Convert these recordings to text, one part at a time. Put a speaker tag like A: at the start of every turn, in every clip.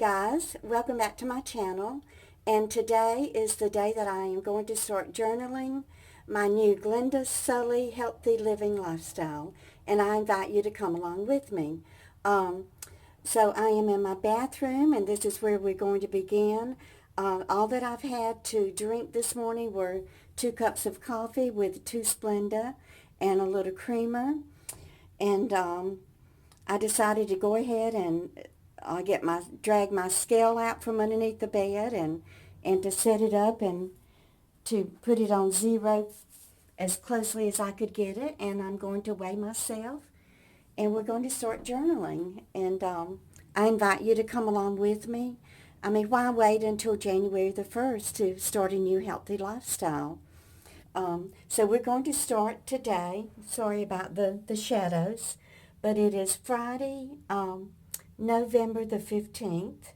A: guys, welcome back to my channel, and today is the day that I am going to start journaling my new Glenda Sullivan healthy living lifestyle, and I invite you to come along with me. So I am in my bathroom, and this is where we're going to begin. All that I've had to drink this morning were 2 cups of coffee with 2 Splenda and a little creamer, and I decided to go ahead and drag my scale out from underneath the bed and to set it up and to put it on 0 as closely as I could get it. And I'm going to weigh myself, and we're going to start journaling. And I invite you to come along with me. I mean, why wait until January the 1st to start a new healthy lifestyle? So we're going to start today. Sorry about the shadows, but it is Friday, November the 15th,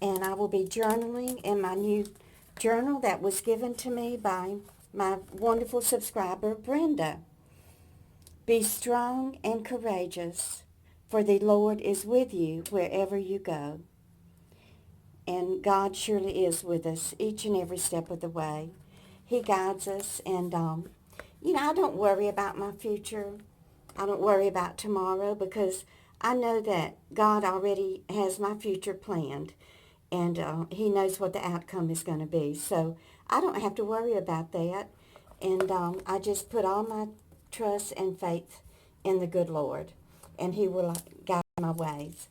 A: and I will be journaling in my new journal that was given to me by my wonderful subscriber, Brenda. Be strong and courageous, for the Lord is with you wherever you go. And God surely is with us each and every step of the way. He guides us, and, I don't worry about my future. I don't worry about tomorrow, because I know that God already has my future planned, and He knows what the outcome is going to be. So I don't have to worry about that, and I just put all my trust and faith in the good Lord, and He will guide my ways.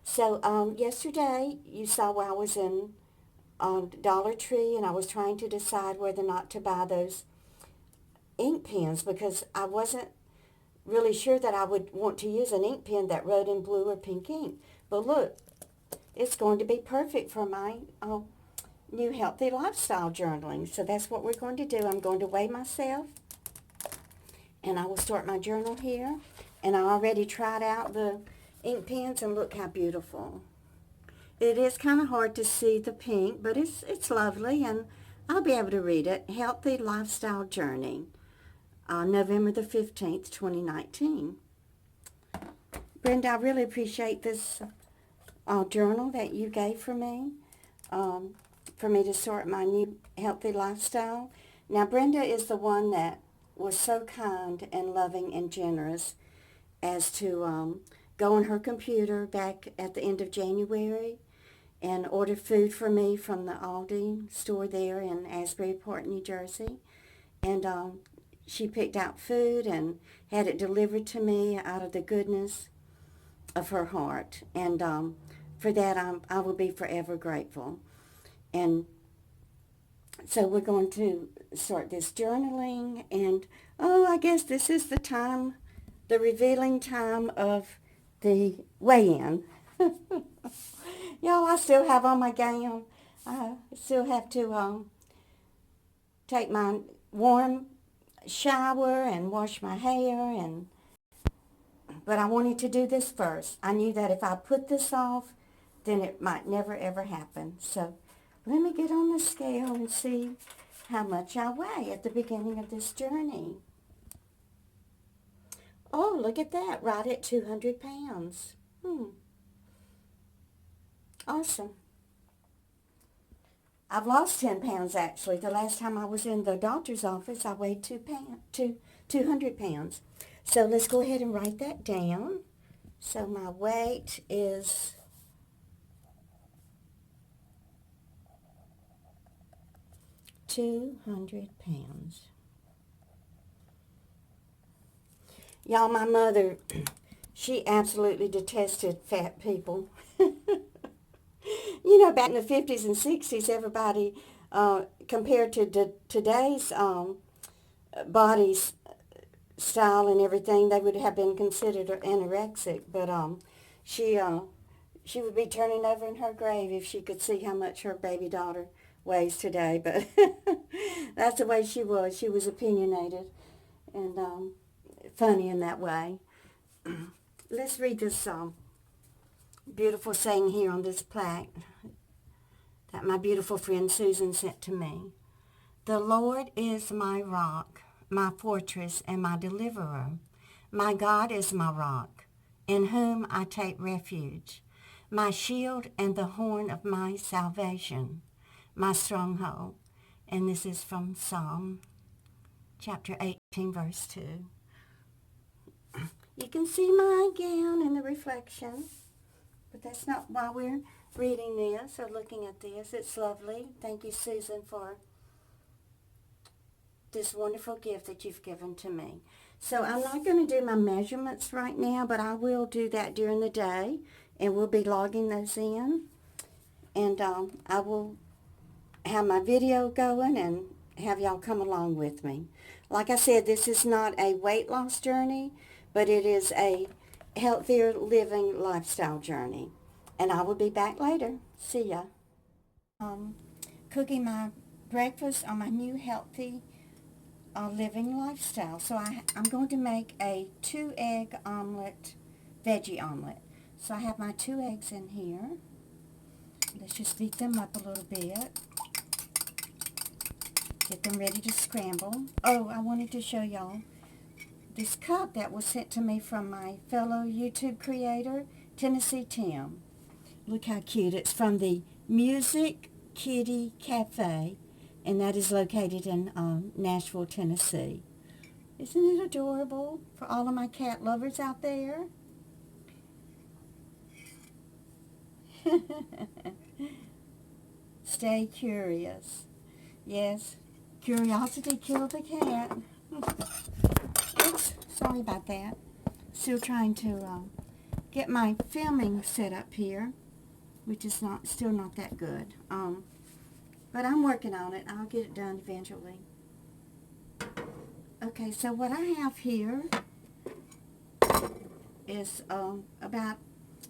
A: So yesterday, you saw where I was in Dollar Tree, and I was trying to decide whether or not to buy those ink pens, because I wasn't really sure that I would want to use an ink pen that wrote in blue or pink ink. But look, it's going to be perfect for my new healthy lifestyle journaling. So that's what we're going to do. I'm going to weigh myself, and I will start my journal here. And I already tried out the ink pens, and look how beautiful. It is kind of hard to see the pink, but it's lovely, and I'll be able to read it. Healthy Lifestyle Journey. November the 15th, 2019. Brenda, I really appreciate this journal that you gave for me to start my new healthy lifestyle. Now, Brenda is the one that was so kind and loving and generous as to go on her computer back at the end of January and order food for me from the Aldi store there in Asbury Park, New Jersey. And she picked out food and had it delivered to me out of the goodness of her heart. And for that, I will be forever grateful. And so we're going to start this journaling. And, I guess this is the time, the revealing time of the weigh-in. Y'all, I still have on my gown. I still have to take my warm shower and wash my hair, but I wanted to do this first. I knew that if I put this off, then it might never ever happen. So let me get on the scale and see how much I weigh at the beginning of this journey. Oh, look at that, right at 200 pounds. Awesome. I've lost 10 pounds, actually. The last time I was in the doctor's office, I weighed 200 pounds. So let's go ahead and write that down. So my weight is 200 pounds. Y'all, my mother, she absolutely detested fat people. Back in the 50s and 60s, everybody, compared to today's body style and everything, they would have been considered anorexic. But she would be turning over in her grave if she could see how much her baby daughter weighs today. But that's the way she was. She was opinionated and funny in that way. Let's read this beautiful saying here on this plaque that my beautiful friend Susan sent to me. The Lord is my rock, my fortress, and my deliverer. My God is my rock, in whom I take refuge. my shield and the horn of my salvation, my stronghold. And this is from Psalm chapter 18, verse 2. You can see my gown in the reflection, but that's not why we're reading this or looking at this. It's lovely. Thank you, Susan, for this wonderful gift that you've given to me. So I'm not going to do my measurements right now, but I will do that during the day, and we'll be logging those in. And I will have my video going and have y'all come along with me. Like I said, this is not a weight loss journey, but it is a healthier living lifestyle journey. And I will be back later. See ya. Cooking my breakfast on my new healthy living lifestyle. So I'm going to make a 2-egg omelet, veggie omelet. So I have my 2 eggs in here. Let's just beat them up a little bit. Get them ready to scramble. Oh, I wanted to show y'all this cup that was sent to me from my fellow YouTube creator, Tennessee Tim. Look how cute. It's from the Music Kitty Cafe, and that is located in Nashville, Tennessee. Isn't it adorable for all of my cat lovers out there? Stay curious. Yes, curiosity killed the cat. Oops, sorry about that. Still trying to get my filming set up here, which is still not that good. But I'm working on it. I'll get it done eventually. Okay, so what I have here is about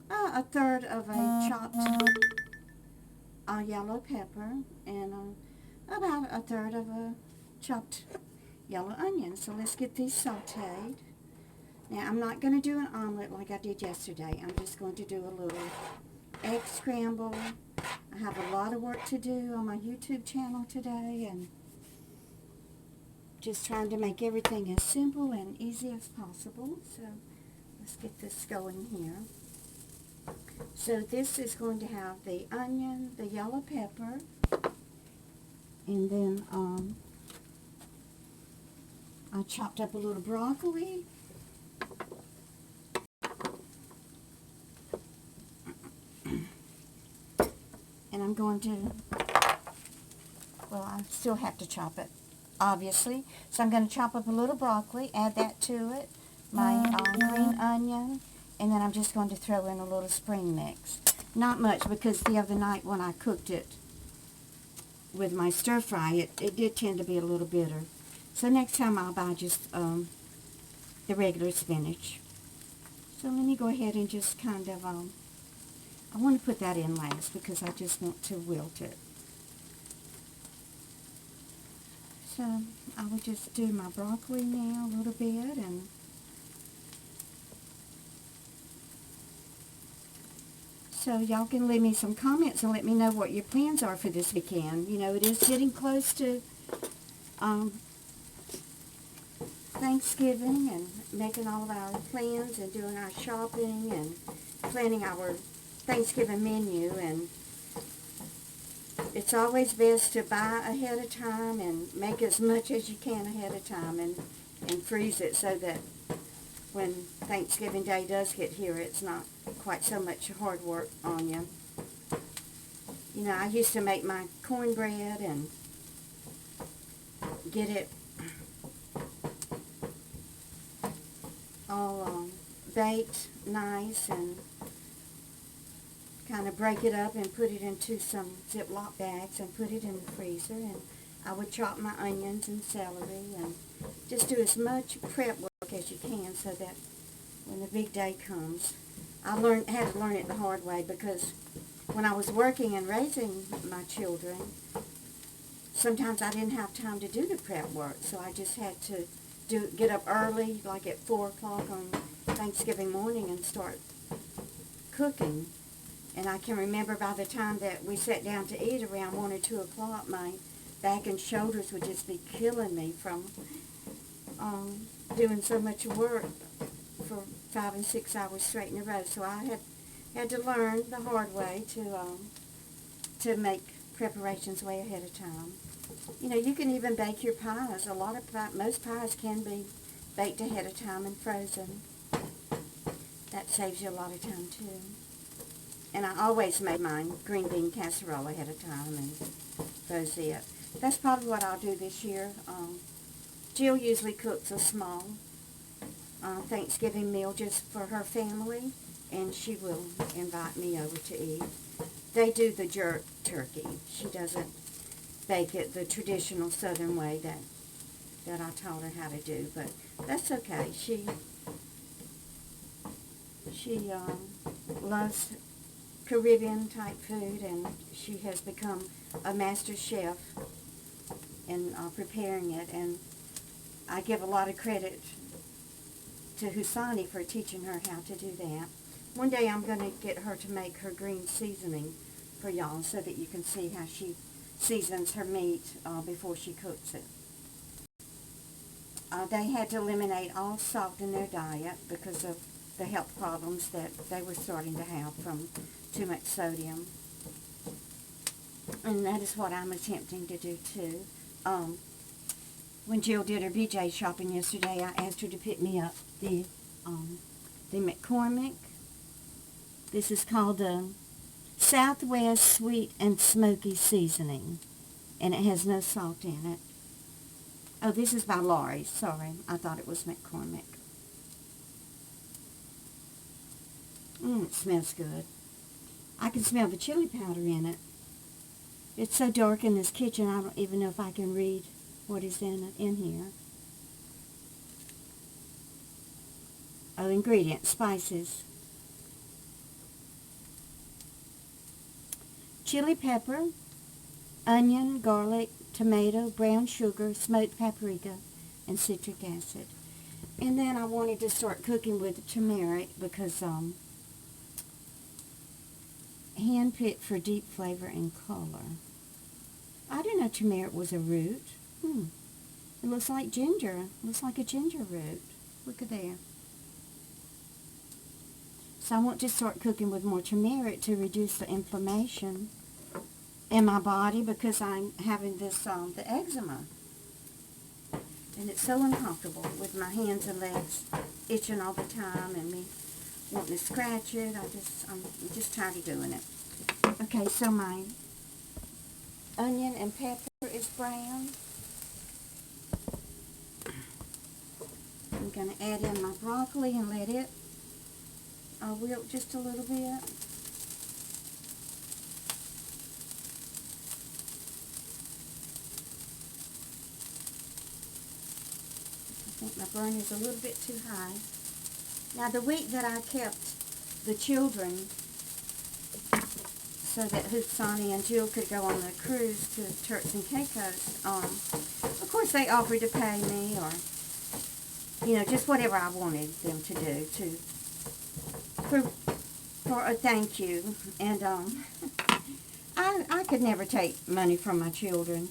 A: a third of a chopped yellow pepper and about a third of a chopped yellow onion. So let's get these sauteed. Now, I'm not going to do an omelet like I did yesterday. I'm just going to do a little egg scramble. I have a lot of work to do on my YouTube channel today, and just trying to make everything as simple and easy as possible. So let's get this going here. So this is going to have the onion, the yellow pepper, and then I chopped up a little broccoli. And I'm going to, well, I still have to chop it, obviously. So I'm going to chop up a little broccoli, add that to it, my green onion, and then I'm just going to throw in a little spring mix. Not much, because the other night when I cooked it with my stir fry, it did tend to be a little bitter. So next time I'll buy just the regular spinach. So let me go ahead and just kind of, I want to put that in last because I just want to wilt it. So I will just do my broccoli now a little bit, and so y'all can leave me some comments and let me know what your plans are for this weekend. You know, it is getting close to Thanksgiving, and making all of our plans and doing our shopping and planning our Thanksgiving menu. And it's always best to buy ahead of time and make as much as you can ahead of time, and freeze it so that when Thanksgiving Day does get here, it's not quite so much hard work on you. You know, I used to make my cornbread and get it all baked nice, and kind of break it up and put it into some Ziploc bags and put it in the freezer. And I would chop my onions and celery and just do as much prep work as you can so that when the big day comes. I had to learn it the hard way, because when I was working and raising my children, sometimes I didn't have time to do the prep work, so I just had to get up early, like at 4 o'clock on Thanksgiving morning, and start cooking. And I can remember by the time that we sat down to eat around 1 or 2 o'clock, my back and shoulders would just be killing me from doing so much work for 5 and 6 hours straight in a row. So I had Had to learn the hard way to make preparations way ahead of time. You know, you can even bake your pies. Most pies can be baked ahead of time and frozen. That saves you a lot of time too. And I always make mine green bean casserole ahead of time and froze it. That's probably what I'll do this year. Jill usually cooks a small Thanksgiving meal just for her family, and she will invite me over to eat. They do the jerk turkey. She doesn't bake it the traditional southern way that I taught her how to do, but that's okay. She loves Caribbean type food, and she has become a master chef in preparing it, and I give a lot of credit to Husani for teaching her how to do that. One day I'm going to get her to make her green seasoning for y'all so that you can see how she seasons her meat before she cooks it. They had to eliminate all salt in their diet because of the health problems that they were starting to have from too much sodium. And that is what I'm attempting to do too. When Jill did her BJ shopping yesterday, I asked her to pick me up the McCormick. This is called the Southwest Sweet and Smoky Seasoning, and it has no salt in it. Oh, this is by Lori. Sorry, I thought it was McCormick. It smells good. I can smell the chili powder in it. It's so dark in this kitchen, I don't even know if I can read what is in here. Oh, ingredients, spices. Chili pepper, onion, garlic, tomato, brown sugar, smoked paprika, and citric acid. And then I wanted to start cooking with turmeric because hand-picked for deep flavor and color. I didn't know turmeric was a root. It looks like ginger. It looks like a ginger root. Look at that. So I want to start cooking with more turmeric to reduce the inflammation in my body because I'm having this, the eczema. And it's so uncomfortable with my hands and legs itching all the time and me wanting to scratch it. I'm just tired of doing it. Okay, so my onion and pepper is brown. I'm going to add in my broccoli and let it wilt just a little bit. I think my burn is a little bit too high. Now the week that I kept the children so that Husani and Jill could go on the cruise to Turks and Caicos, of course they offered to pay me or, you know, just whatever I wanted them to do for a thank you. And I could never take money from my children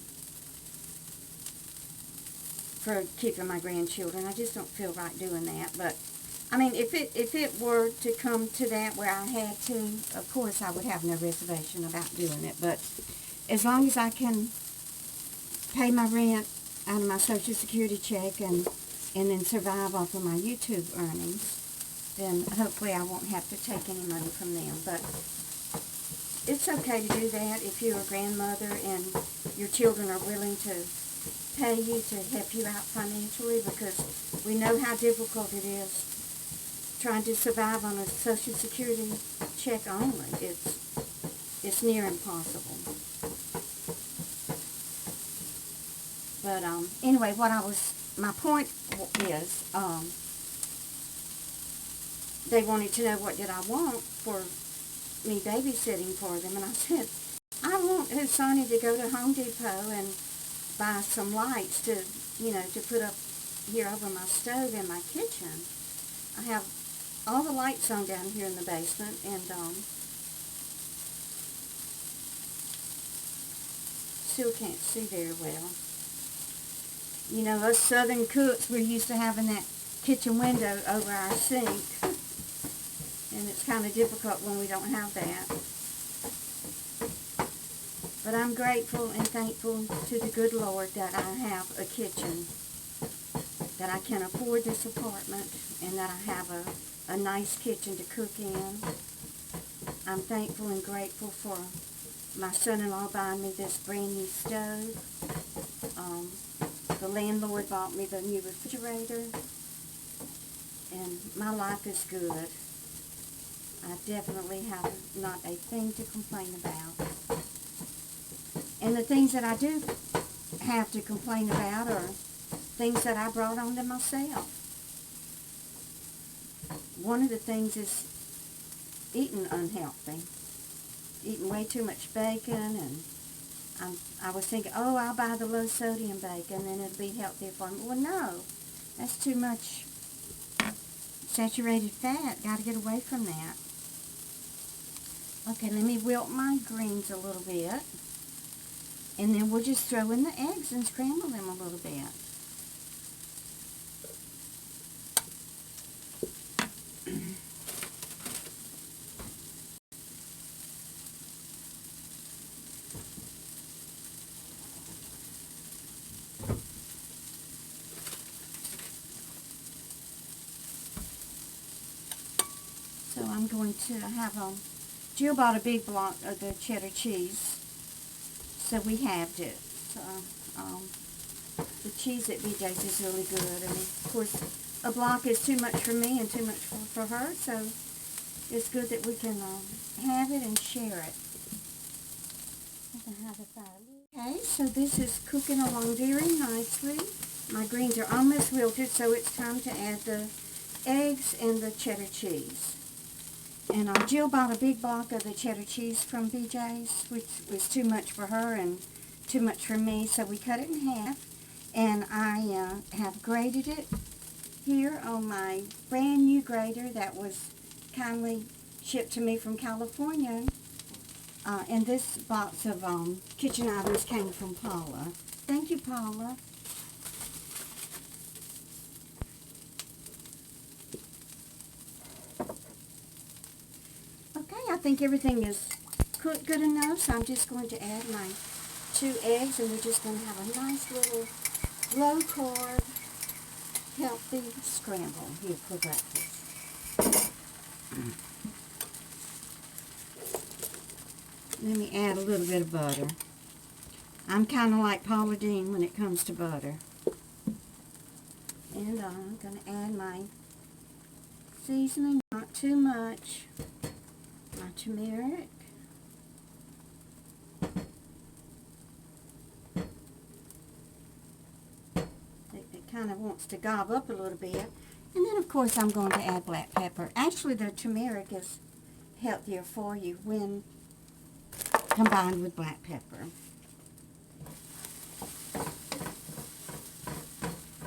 A: for keeping my grandchildren. I just don't feel right doing that. But I mean, if it were to come to that where I had to, of course I would have no reservation about doing it. But as long as I can pay my rent out of my Social Security check and then survive off of my YouTube earnings, then hopefully I won't have to take any money from them. But it's okay to do that if you're a grandmother and your children are willing to pay you to help you out financially, because we know how difficult it is trying to survive on a Social Security check only. It's near impossible. But anyway, my point is, they wanted to know what did I want for me babysitting for them, and I said, I want Husani to go to Home Depot and buy some lights to put up here over my stove in my kitchen. I have all the lights on down here in the basement, and still can't see very well. You know, us Southern cooks, we're used to having that kitchen window over our sink. And it's kind of difficult when we don't have that. But I'm grateful and thankful to the good Lord that I have a kitchen, that I can afford this apartment, and that I have a nice kitchen to cook in. I'm thankful and grateful for my son-in-law buying me this brand new stove. The landlord bought me the new refrigerator, and my life is good. I definitely have not a thing to complain about. And the things that I do have to complain about are things that I brought on to myself. One of the things is eating unhealthy. Eating way too much bacon, and I was thinking, oh, I'll buy the low sodium bacon and it'll be healthier for me. Well, no, that's too much saturated fat. Got to get away from that. Okay, let me wilt my greens a little bit, and then we'll just throw in the eggs and scramble them a little bit. So I'm going to have Jill bought a big block of the cheddar cheese, so we halved it. So the cheese at BJ's is really good. I mean, of course, a block is too much for me and too much for her, so it's good that we can have it and share it. Okay, so this is cooking along very nicely. My greens are almost wilted, so it's time to add the eggs and the cheddar cheese. And Jill bought a big block of the cheddar cheese from BJ's, which was too much for her and too much for me, so we cut it in half. And I have grated it here on my brand new grater that was kindly shipped to me from California. And this box of kitchen items came from Paula. Thank you, Paula. I think everything is cooked good enough, so I'm just going to add my 2 eggs, and we're just going to have a nice little low-carb, healthy scramble here for breakfast. Let me add a little bit of butter. I'm kind of like Paula Deen when it comes to butter. And I'm going to add my seasoning, not too much. My turmeric. It kind of wants to gob up a little bit. And then, of course, I'm going to add black pepper. Actually, the turmeric is healthier for you when combined with black pepper.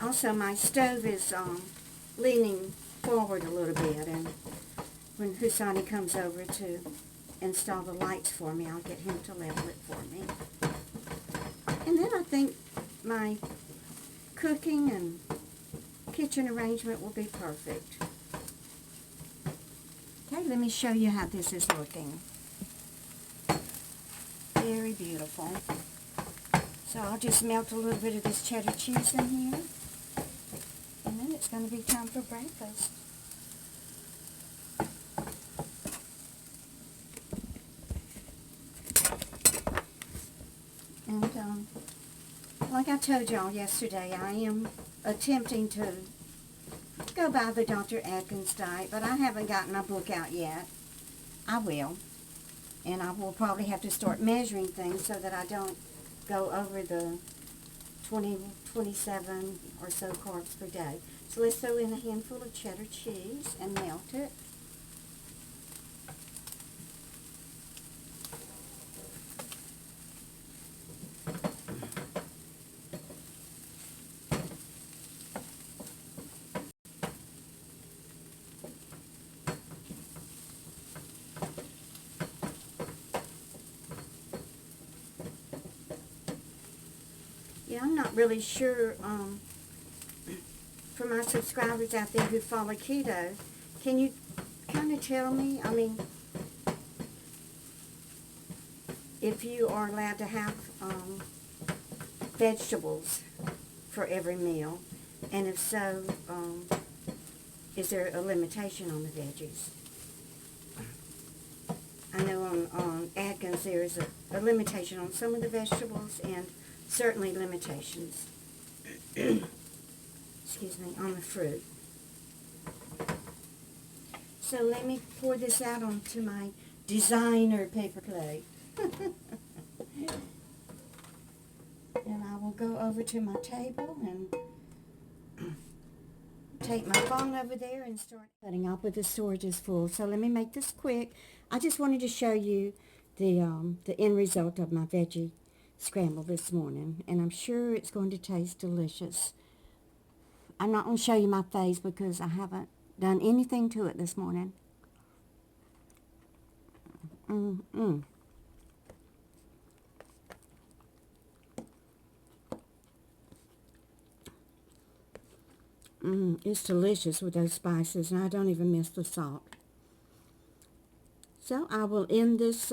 A: Also, my stove is leaning forward a little bit, and when Husani comes over to install the lights for me, I'll get him to level it for me. And then I think my cooking and kitchen arrangement will be perfect. Okay, let me show you how this is looking. Very beautiful. So I'll just melt a little bit of this cheddar cheese in here. And then it's going to be time for breakfast. And like I told y'all yesterday, I am attempting to go by the Dr. Atkins diet, but I haven't gotten my book out yet. I will. And I will probably have to start measuring things so that I don't go over the 27 or so carbs per day. So let's throw in a handful of cheddar cheese and melt it. Yeah, I'm not really sure, for my subscribers out there who follow keto, can you kind to tell me, I mean, if you are allowed to have vegetables for every meal, and if so, is there a limitation on the veggies? I know on Atkins there is a limitation on some of the vegetables, and certainly limitations, excuse me, on the fruit. So let me pour this out onto my designer paper plate. And I will go over to my table and take my phone over there and start cutting up with the storage is full. So let me make this quick. I just wanted to show you the end result of my veggie scramble this morning, and I'm sure it's going to taste delicious. I'm not going to show you my face because I haven't done anything to it this morning. It's delicious with those spices, and I don't even miss the salt. So I will end this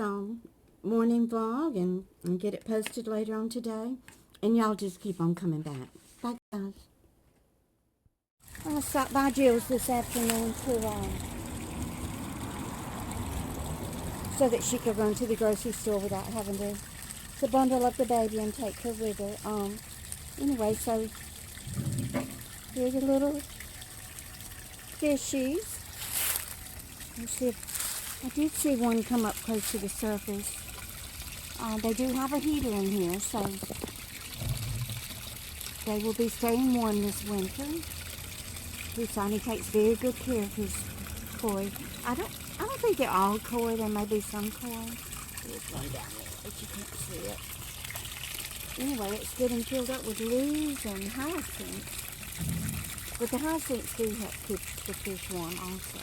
A: morning vlog and get it posted later on today. And y'all just keep on coming back. Bye, guys. I stopped by Jill's this afternoon so that she could run to the grocery store without having to bundle up the baby and take her with her. Anyway, so here's the little fishies. Let's see if I did see one come up close to the surface. They do have a heater in here, so they will be staying warm this winter. Sonny takes very good care of his koi. I don't think they're all koi. There may be some koi. There's one down there, but you can't see it. Anyway, it's getting filled up with leaves and hyacinths. But the hyacinths do help keep the fish warm also.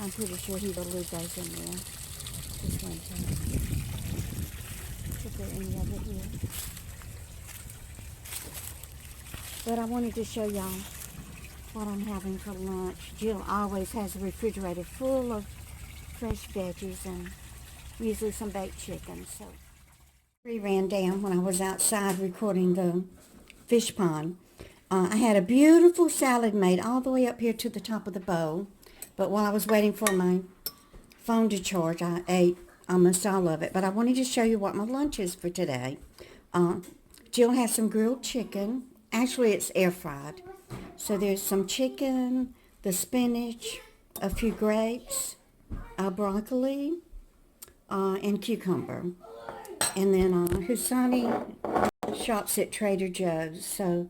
A: I'm pretty sure he will leave those in there this winter. If there any of it here. But I wanted to show y'all what I'm having for lunch. Jill always has a refrigerator full of fresh veggies and usually some baked chicken. So tree ran down when I was outside recording the fish pond. I had a beautiful salad made all the way up here to the top of the bowl. But while I was waiting for my phone to charge, I ate almost all of it. But I wanted to show you what my lunch is for today. Jill has some grilled chicken. Actually, it's air fried. So there's some chicken, the spinach, a few grapes, broccoli, and cucumber. And then Husani shops at Trader Joe's. So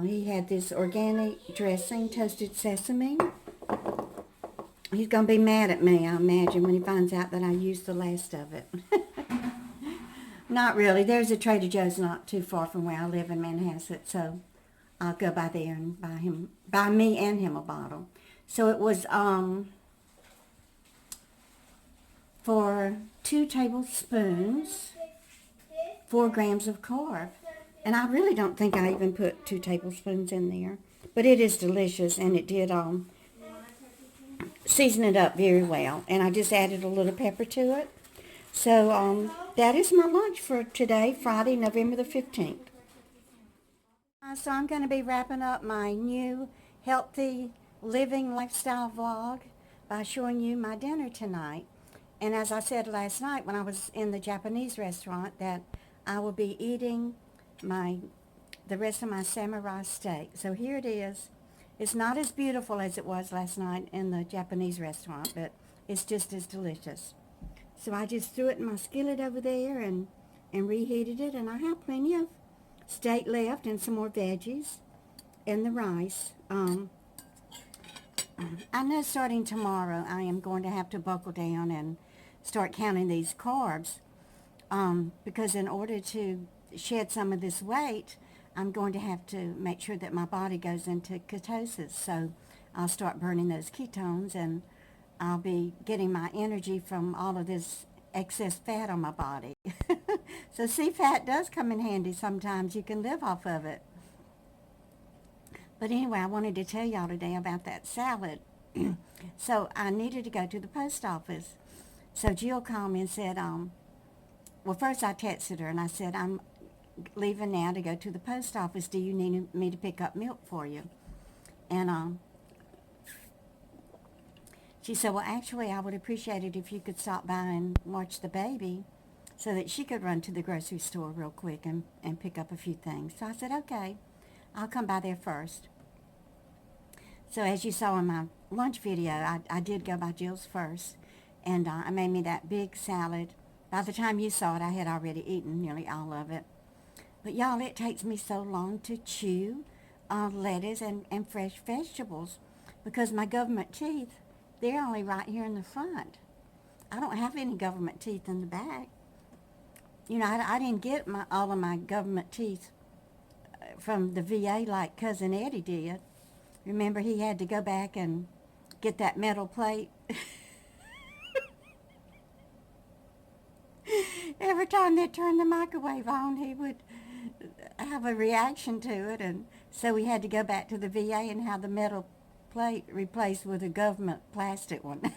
A: he had this organic dressing, toasted sesame. He's going to be mad at me, I imagine, when he finds out that I used the last of it. Not really. There's a Trader Joe's not too far from where I live in Manhasset, so I'll go by there and buy me and him a bottle. So it was for 2 tablespoons, 4 grams of carb. And I really don't think I even put 2 tablespoons in there. But it is delicious, and it did season it up very well. And I just added a little pepper to it. So that is my lunch for today, Friday, November the 15th. So I'm going to be wrapping up my new healthy living lifestyle vlog by showing you my dinner tonight. And as I said last night when I was in the Japanese restaurant, that I will be eating the rest of my samurai steak. So here it is. It's not as beautiful as it was last night in the Japanese restaurant, but it's just as delicious. So I just threw it in my skillet over there and reheated it, and I have plenty of steak left and some more veggies and the rice. I know starting tomorrow I am going to have to buckle down and start counting these carbs because in order to shed some of this weight, I'm going to have to make sure that my body goes into ketosis. So I'll start burning those ketones, and I'll be getting my energy from all of this excess fat on my body. So see, fat does come in handy sometimes. You can live off of it. But anyway, I wanted to tell y'all today about that salad. So I needed to go to the post office. So Jill called me and said, well, first I texted her and I said, I'm leaving now to go to the post office. Do you need me to pick up milk for you? And she said, well, actually, I would appreciate it if you could stop by and watch the baby so that she could run to the grocery store real quick and pick up a few things. So I said, okay, I'll come by there first. So as you saw in my lunch video, I did go by Jill's first, and I made me that big salad. By the time you saw it, I had already eaten nearly all of it. But y'all, it takes me so long to chew lettuce and fresh vegetables because my government teeth, they're only right here in the front. I don't have any government teeth in the back. You know, I didn't get all of my government teeth from the VA like Cousin Eddie did. Remember, he had to go back and get that metal plate. Every time they turned the microwave on, he would have a reaction to it, and so we had to go back to the VA and have the metal plate replaced with a government plastic one.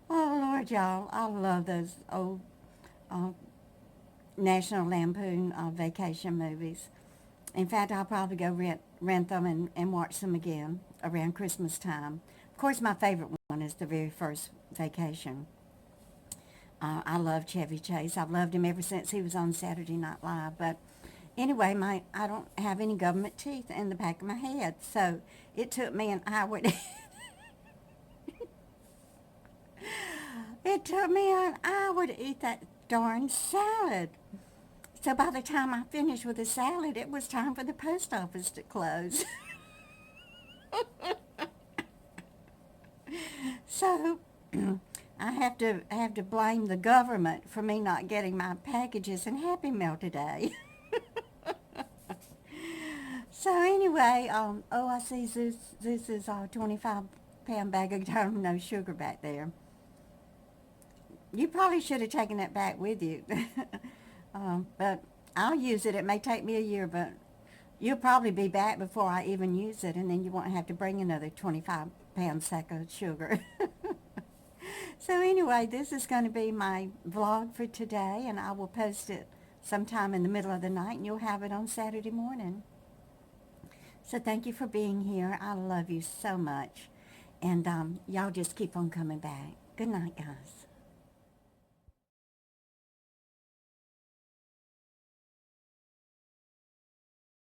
A: Oh, Lord, y'all, I love those old National Lampoon vacation movies. In fact, I'll probably go rent them and watch them again around Christmas time. Of course, my favorite one is the very first Vacation. I love Chevy Chase. I've loved him ever since he was on Saturday Night Live. But anyway, I don't have any government teeth in the back of my head, so it took me an hour to it took me an hour to eat that darn salad. So by the time I finished with the salad, it was time for the post office to close. So I have to blame the government for me not getting my packages in Happy Meal today. So anyway, oh, I see this is a 25-pound bag of no sugar back there. You probably should have taken that back with you. But I'll use it. It may take me a year, but you'll probably be back before I even use it, and then you won't have to bring another 25-pound sack of sugar. So anyway, this is going to be my vlog for today, and I will post it sometime in the middle of the night, and you'll have it on Saturday morning. So thank you for being here. I love you so much. And y'all just keep on coming back. Good night, guys.